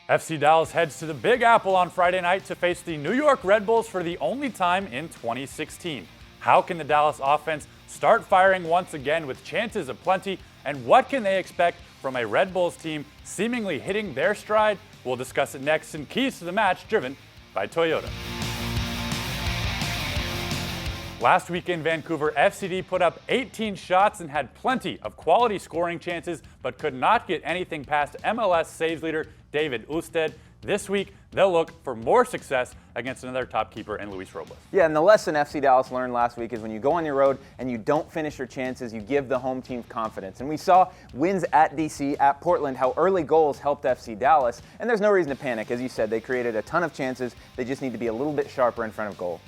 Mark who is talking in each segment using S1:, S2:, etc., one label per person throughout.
S1: FC Dallas heads to the Big Apple on Friday night to face the New York Red Bulls for the only time in 2016. How can the Dallas offense start firing once again with chances aplenty, and what can they expect from a Red Bulls team seemingly hitting their stride? We'll discuss it next in Keys to the Match, driven by Toyota. Last week in Vancouver, FCD put up 18 shots and had plenty of quality scoring chances, but could not get anything past MLS saves leader David Usted. This week, they'll look for more success against another top keeper in Luis Robles.
S2: Yeah, and the lesson FC Dallas learned last week is when you go on your road and you don't finish your chances, you give the home team confidence. And we saw wins at DC, at Portland, how early goals helped FC Dallas. And there's no reason to panic. As you said, they created a ton of chances. They just need to be a little bit sharper in front of goal.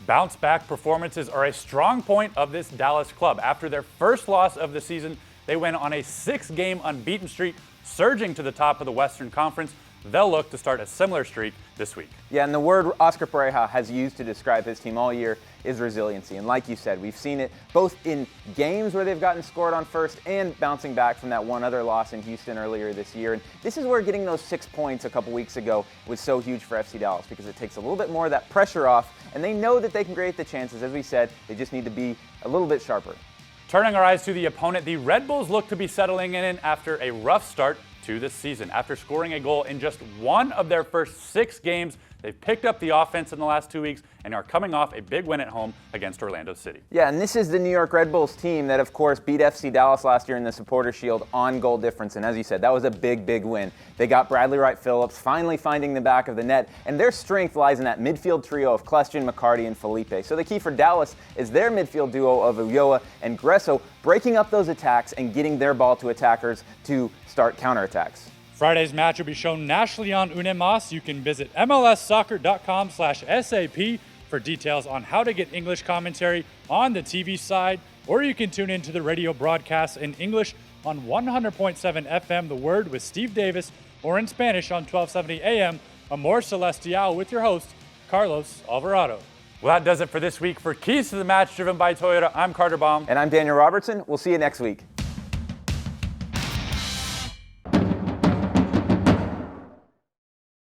S1: Bounce-back performances are a strong point of this Dallas club. After their first loss of the season, they went on a 6-game unbeaten streak, surging to the top of the Western Conference. They'll look to start a similar streak this week.
S2: Yeah, and the word Oscar Pareja has used to describe his team all year is resiliency. And like you said, we've seen it both in games where they've gotten scored on first and bouncing back from that one other loss in Houston earlier this year. And this is where getting those 6 points a couple weeks ago was so huge for FC Dallas, because it takes a little bit more of that pressure off, and they know that they can create the chances. As we said, they just need to be a little bit sharper.
S1: Turning our eyes to the opponent, the Red Bulls look to be settling in after a rough start to this season. After scoring a goal in just one of their first 6 games, they've picked up the offense in the last 2 weeks and are coming off a big win at home against Orlando City.
S2: Yeah, and this is the New York Red Bulls team that, of course, beat FC Dallas last year in the Supporter Shield on goal difference. And as you said, that was a big, big win. They got Bradley Wright Phillips finally finding the back of the net, and their strength lies in that midfield trio of Klestin, McCarty, and Felipe. So the key for Dallas is their midfield duo of Ulloa and Gresso breaking up those attacks and getting their ball to attackers to start counterattacks.
S1: Friday's match will be shown nationally on UNEMAS. You can visit mlssoccer.com/SAP for details on how to get English commentary on the TV side, or you can tune into the radio broadcast in English on 100.7 FM The Word with Steve Davis, or in Spanish on 1270 AM Amor Celestial with your host, Carlos Alvarado. Well, that does it for this week. For Keys to the Match, driven by Toyota, I'm Carter Baum.
S2: And I'm Daniel Robertson. We'll see you next week.